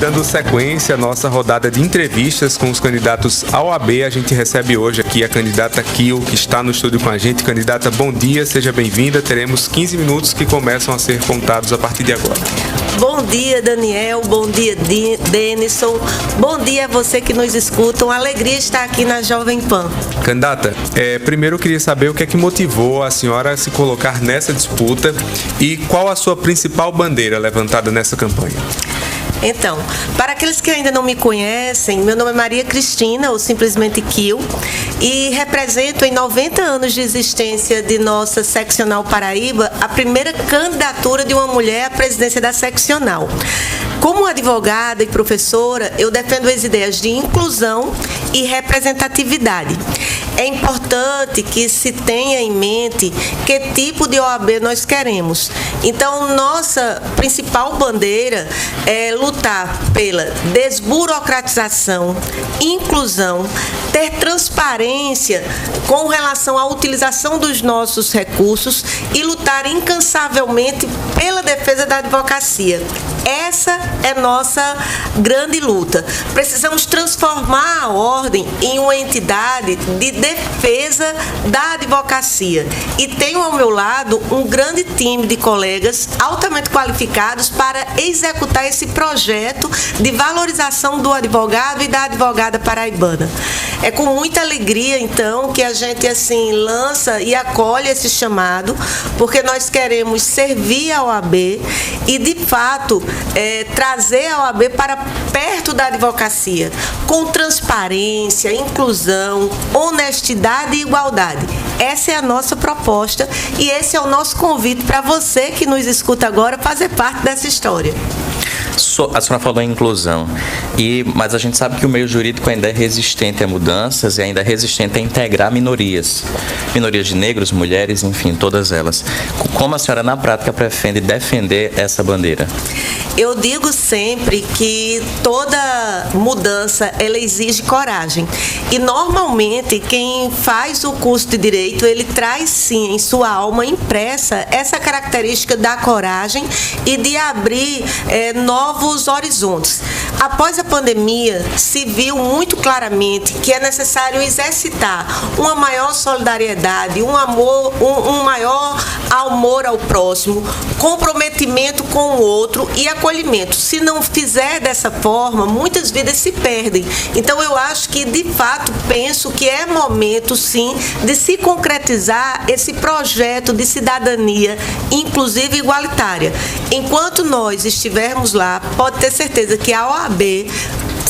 dando sequência à nossa rodada de entrevistas com os candidatos à OAB, a gente recebe hoje aqui a candidata Kio, que está no estúdio com a gente. Candidata, bom dia, seja bem-vinda. Teremos 15 minutos que começam a ser contados a partir de agora. Bom dia, Daniel. Bom dia, Denison. Bom dia a você que nos escuta. Uma alegria estar aqui na Jovem Pan. Candidata, primeiro eu queria saber o que é que motivou a senhora a se colocar nessa disputa e qual a sua principal bandeira levantada nessa campanha. Então, para aqueles que ainda não me conhecem, meu nome é Maria Cristina, ou simplesmente Kio, e represento em 90 anos de existência de nossa seccional Paraíba a primeira candidatura de uma mulher à presidência da seccional. Como advogada e professora, eu defendo as ideias de inclusão e representatividade. É importante que se tenha em mente que tipo de OAB nós queremos. Então, nossa principal bandeira é lutar pela desburocratização, inclusão, ter transparência com relação à utilização dos nossos recursos e lutar incansavelmente pela defesa da advocacia. Essa é nossa grande luta. Precisamos transformar a ordem em uma entidade de defesa da advocacia. E tenho ao meu lado um grande time de colegas altamente qualificados para executar esse projeto de valorização do advogado e da advogada paraibana. É com muita alegria, então, que a gente lança e acolhe esse chamado, porque nós queremos servir a OAB e, de fato, trazer a OAB para perto da advocacia, com transparência, inclusão, honestidade e igualdade. Essa é a nossa proposta e esse é o nosso convite para você que nos escuta agora fazer parte dessa história. A senhora falou em inclusão, mas a gente sabe que o meio jurídico ainda é resistente a mudanças e ainda é resistente a integrar minorias de negros, mulheres, enfim, todas elas. Como a senhora, na prática, pretende defender essa bandeira? Eu digo sempre que toda mudança, ela exige coragem. E, normalmente, quem faz o curso de Direito, ele traz, sim, em sua alma impressa essa característica da coragem e de abrir novos horizontes. Após a pandemia, se viu muito claramente que é necessário exercitar uma maior solidariedade, um maior amor ao próximo, comprometimento com o outro e acolhimento. Se não fizer dessa forma, muitas vidas se perdem. Então, eu acho que, de fato, penso que é momento, sim, de se concretizar esse projeto de cidadania inclusiva e igualitária. Enquanto nós estivermos lá, pode ter certeza que a OAB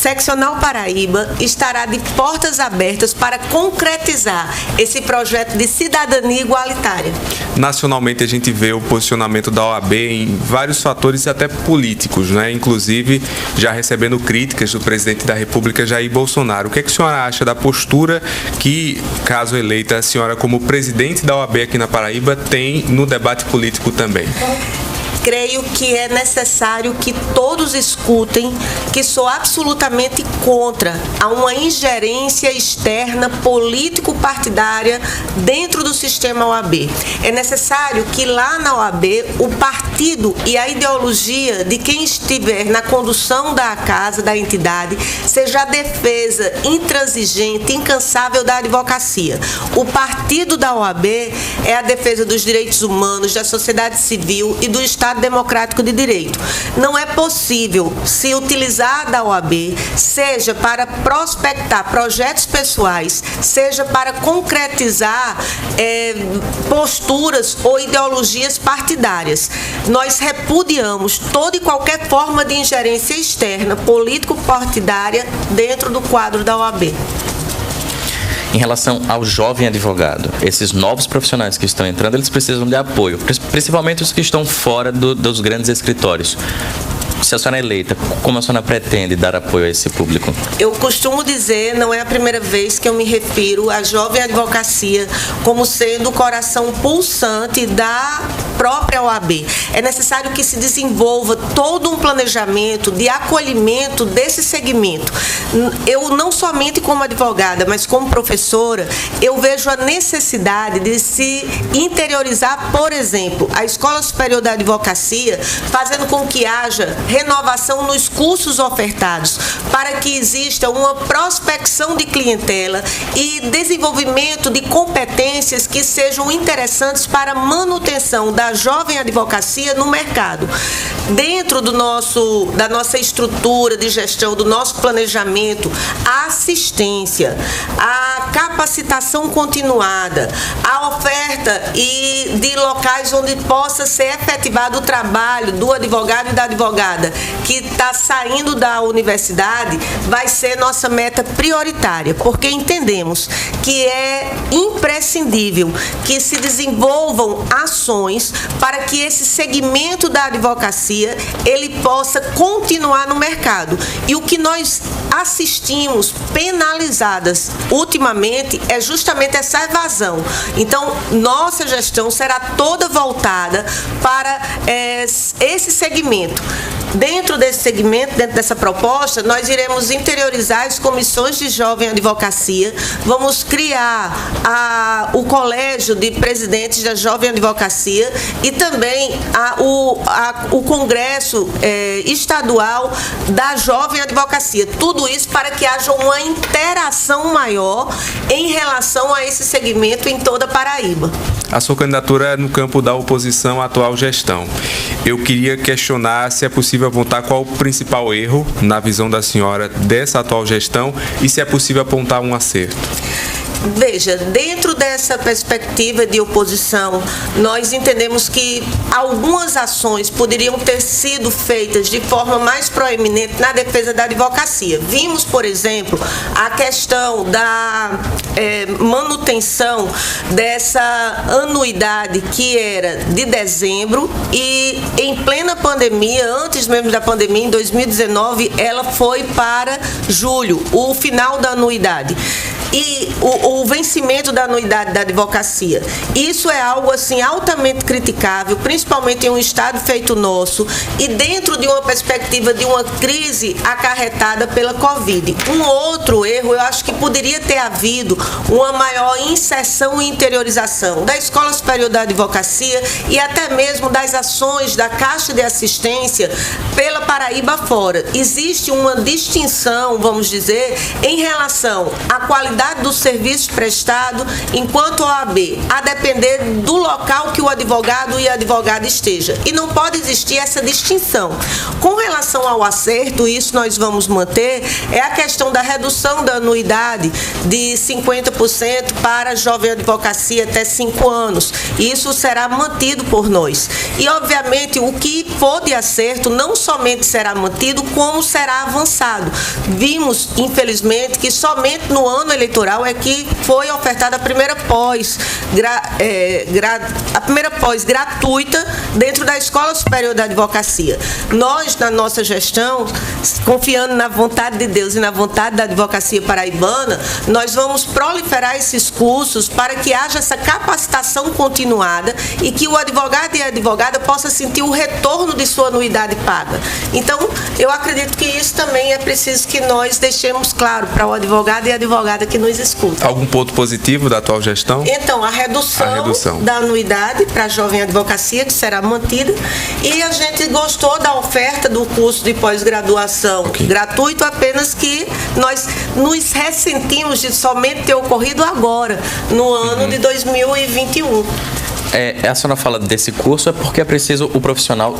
Seccional Paraíba estará de portas abertas para concretizar esse projeto de cidadania igualitária. Nacionalmente, a gente vê o posicionamento da OAB em vários fatores até políticos, né? Inclusive já recebendo críticas do presidente da República, Jair Bolsonaro. O que é que a senhora acha da postura que, caso eleita, a senhora como presidente da OAB aqui na Paraíba tem no debate político também? Creio que é necessário que todos escutem que sou absolutamente contra a uma ingerência externa político-partidária dentro do sistema OAB. É necessário que lá na OAB o partido e a ideologia de quem estiver na condução da casa, da entidade, seja a defesa intransigente, incansável da advocacia. O partido da OAB é a defesa dos direitos humanos, da sociedade civil e do Estado democrático de direito. Não é possível se utilizar da OAB, seja para prospectar projetos pessoais, seja para concretizar posturas ou ideologias partidárias. Nós repudiamos toda e qualquer forma de ingerência externa, político-partidária, dentro do quadro da OAB. Em relação ao jovem advogado, esses novos profissionais que estão entrando, eles precisam de apoio, principalmente os que estão fora dos grandes escritórios. Se a senhora é eleita, como a senhora pretende dar apoio a esse público? Eu costumo dizer, não é a primeira vez que eu me refiro à jovem advocacia como sendo o coração pulsante da própria OAB. É necessário que se desenvolva todo um planejamento de acolhimento desse segmento. Eu, não somente como advogada, mas como professora, eu vejo a necessidade de se interiorizar, por exemplo, a Escola Superior da Advocacia, fazendo com que haja renovação nos cursos ofertados, para que exista uma prospecção de clientela e desenvolvimento de competências que sejam interessantes para a manutenção da jovem advocacia no mercado. Dentro da nossa estrutura de gestão, do nosso planejamento, a assistência, a capacitação continuada, a oferta e de locais onde possa ser efetivado o trabalho do advogado e da advogada que está saindo da universidade, vai ser nossa meta prioritária, porque entendemos que é imprescindível que se desenvolvam ações para que esse segmento da advocacia ele possa continuar no mercado. E o que nós assistimos penalizadas ultimamente é justamente essa evasão. Então, nossa gestão será toda voltada para esse segmento. Dentro desse segmento, dentro dessa proposta, nós iremos interiorizar as comissões de jovem advocacia, vamos criar o colégio de presidentes da jovem advocacia e também o congresso estadual da jovem advocacia. Tudo isso para que haja uma interação maior em relação a esse segmento em toda a Paraíba. A sua candidatura é no campo da oposição à atual gestão. Eu queria questionar se é possível apontar qual o principal erro, na visão da senhora, dessa atual gestão e se é possível apontar um acerto. Veja, dentro dessa perspectiva de oposição, nós entendemos que algumas ações poderiam ter sido feitas de forma mais proeminente na defesa da advocacia. Vimos, por exemplo, a questão da manutenção dessa anuidade que era de dezembro e em plena pandemia, antes mesmo da pandemia, em 2019, ela foi para julho, o final da anuidade. E o vencimento da anuidade da advocacia. Isso é algo assim altamente criticável, principalmente em um estado feito nosso e dentro de uma perspectiva de uma crise acarretada pela Covid. Um outro erro, eu acho que poderia ter havido uma maior inserção e interiorização da Escola Superior da Advocacia e até mesmo das ações da Caixa de Assistência pela Paraíba fora. Existe uma distinção, vamos dizer, em relação à qualidade do serviço prestado enquanto OAB, a depender do local que o advogado e a advogada esteja. E não pode existir essa distinção. Com relação ao acerto, isso nós vamos manter, é a questão da redução da anuidade de 50% para a jovem advocacia até 5 anos. Isso será mantido por nós. E, obviamente, o que for de acerto não somente será mantido, como será avançado. Vimos, infelizmente, que somente no ano eleitoral é que foi ofertada a primeira pós gratuita dentro da Escola Superior da Advocacia. Nós, na nossa gestão, confiando na vontade de Deus e na vontade da advocacia paraibana, nós vamos proliferar esses cursos para que haja essa capacitação continuada e que o advogado e a advogada possa sentir o retorno de sua anuidade paga. Então, eu acredito que isso também é preciso que nós deixemos claro para o advogado e a advogada que nos escuta. Algum ponto positivo da atual gestão? Então, a redução da anuidade para a jovem advocacia, que será mantida, e a gente gostou da oferta do curso de pós-graduação gratuito, apenas que nós nos ressentimos de somente ter ocorrido agora, no ano de 2021. A senhora fala desse curso é porque é preciso o profissional,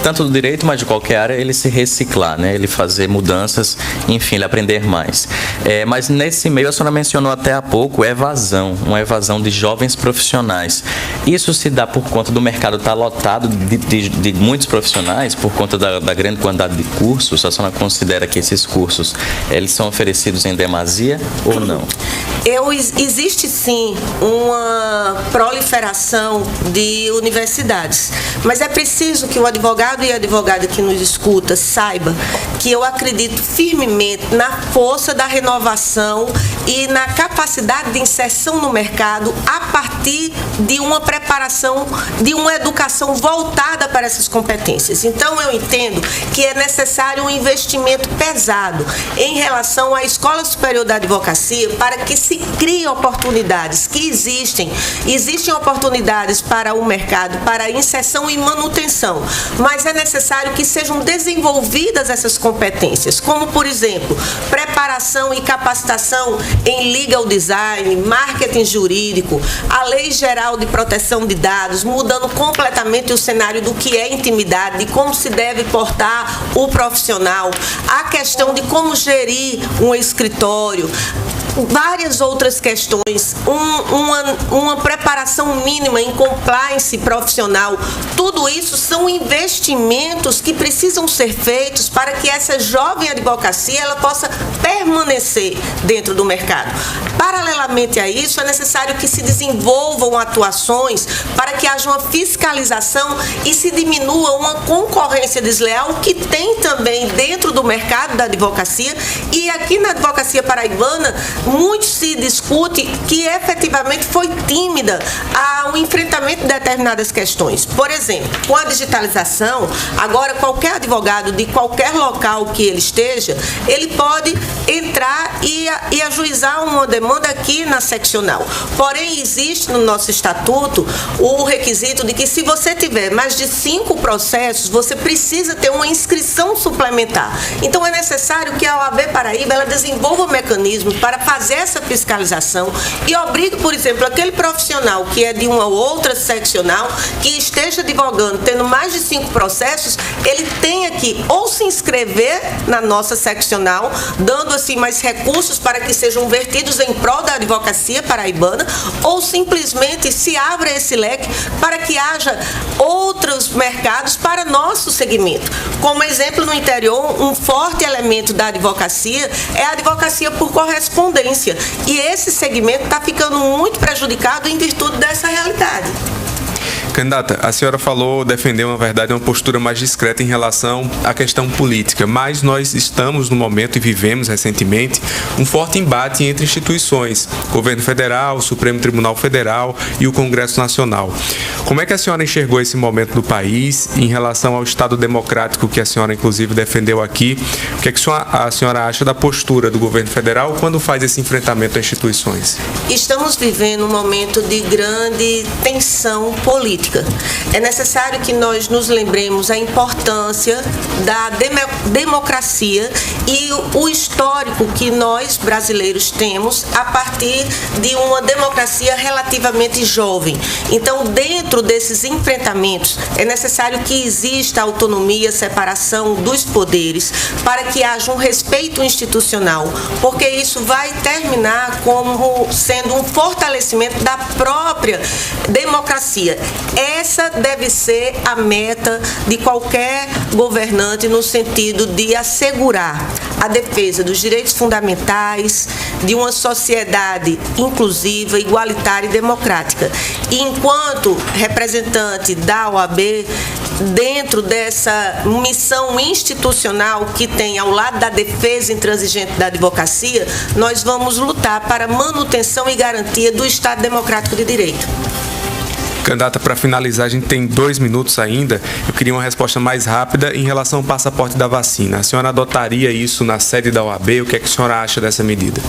tanto do direito, mas de qualquer área, ele se reciclar, né? Ele fazer mudanças, enfim, ele aprender mais. Mas nesse meio, a senhora mencionou até há pouco uma evasão de jovens profissionais. Isso se dá por conta do mercado estar lotado de muitos profissionais, por conta da grande quantidade de cursos. A senhora considera que esses cursos, eles são oferecidos em demasia ou não? Existe sim uma proliferação de universidades, mas é preciso que o advogado e a advogada que nos escuta saiba que eu acredito firmemente na força da renovação e na capacidade de inserção no mercado a partir de uma preparação, de uma educação voltada para essas competências. Então, eu entendo que é necessário um investimento pesado em relação à Escola Superior da Advocacia para que se criem oportunidades que existem oportunidades para o mercado, para inserção e manutenção, mas é necessário que sejam desenvolvidas essas competências, como, por exemplo, preparação e capacitação em legal design, marketing jurídico, a Lei Geral de Proteção de Dados, mudando completamente o cenário do que é intimidade, de como se deve portar o profissional, a questão de como gerir um escritório, várias outras questões, uma preparação mínima em compliance profissional. Tudo isso são investimentos que precisam ser feitos para que essa jovem advocacia ela possa permanecer dentro do mercado. Paralelamente a isso, é necessário que se desenvolvam atuações para que haja uma fiscalização e se diminua uma concorrência desleal que tem também dentro do mercado da advocacia. E aqui na advocacia paraibana, muito se discute que efetivamente foi tímida ao enfrentamento de determinadas questões. Por exemplo, com a digitalização, agora qualquer advogado de qualquer local que ele esteja, ele pode entrar e ajuizar uma demanda aqui na seccional. Porém, existe no nosso estatuto o requisito de que se você tiver mais de 5 processos, você precisa ter uma inscrição suplementar. Então, é necessário que a OAB Paraíba ela desenvolva mecanismos para fazer essa fiscalização e obrigue, por exemplo, aquele profissional que é de uma outra seccional, que esteja advogando, tendo mais de 5 processos, ele tenha que ou se inscrever na nossa seccional, dando assim mais recursos para que sejam vertidos em prol da advocacia paraibana, ou simplesmente se abra esse leque para que haja outros mercados para nosso segmento. Como exemplo, no interior, um forte elemento da advocacia é a advocacia por correspondência. E esse segmento está ficando muito prejudicado em virtude dessa realidade. Candidata, a senhora falou defender, na verdade, uma postura mais discreta em relação à questão política, mas nós estamos no momento e vivemos recentemente um forte embate entre instituições, Governo Federal, Supremo Tribunal Federal e o Congresso Nacional. Como é que a senhora enxergou esse momento do país em relação ao Estado democrático que a senhora, inclusive, defendeu aqui? O que é que a senhora acha da postura do Governo Federal quando faz esse enfrentamento às instituições? Estamos vivendo um momento de grande tensão política. É necessário que nós nos lembremos a importância da democracia e o histórico que nós brasileiros temos a partir de uma democracia relativamente jovem. Então, dentro desses enfrentamentos, é necessário que exista autonomia, separação dos poderes, para que haja um respeito institucional, porque isso vai terminar como sendo um fortalecimento da própria democracia. Essa deve ser a meta de qualquer governante no sentido de assegurar a defesa dos direitos fundamentais, de uma sociedade inclusiva, igualitária e democrática. E enquanto representante da OAB, dentro dessa missão institucional que tem ao lado da defesa intransigente da advocacia, nós vamos lutar para a manutenção e garantia do Estado Democrático de Direito. Candidata, para finalizar, a gente tem 2 minutos ainda. Eu queria uma resposta mais rápida em relação ao passaporte da vacina. A senhora adotaria isso na sede da OAB? O que é que a senhora acha dessa medida?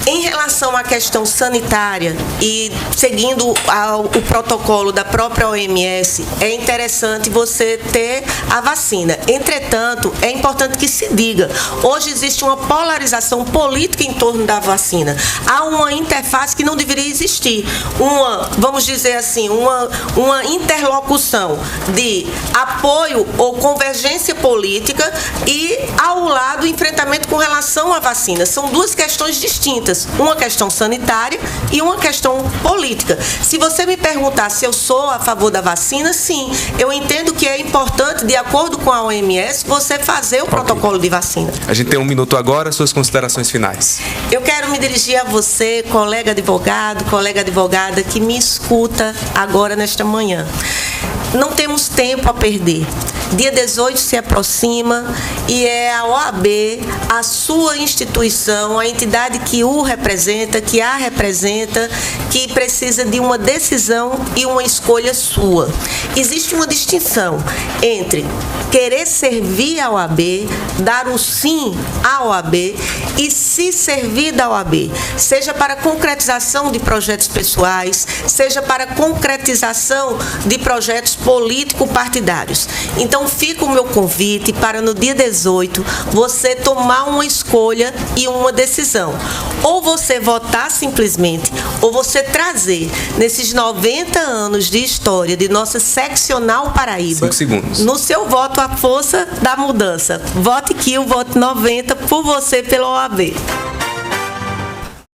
Em relação à questão sanitária e seguindo o protocolo da própria OMS, é interessante você ter a vacina. Entretanto, é importante que se diga, hoje existe uma polarização política em torno da vacina. Há uma interface que não deveria existir. Vamos dizer assim, uma interlocução de apoio ou convergência política e, ao lado, enfrentamento com relação à vacina. São 2 questões distintas. Uma questão sanitária e uma questão política. Se você me perguntar se eu sou a favor da vacina, sim. Eu entendo que é importante, de acordo com a OMS, você fazer o protocolo de vacina. A gente tem 1 minuto agora, suas considerações finais. Eu quero me dirigir a você, colega advogado, colega advogada, que me escuta agora nesta manhã. Não temos tempo a perder. Dia 18 se aproxima e é a OAB, a sua instituição, a entidade que o representa, que a representa, que precisa de uma decisão e uma escolha sua. Existe uma distinção entre querer servir a OAB, dar o sim à OAB e se servir da OAB, seja para concretização de projetos pessoais, seja para concretização de projetos político-partidários. Então, fica o meu convite para no dia 18 você tomar uma escolha e uma decisão. Ou você votar simplesmente, ou você trazer nesses 90 anos de história de nossa seccional Paraíba, 5 segundos. no seu voto a força da mudança. Vote Kiel, vote 90 por você pela OAB.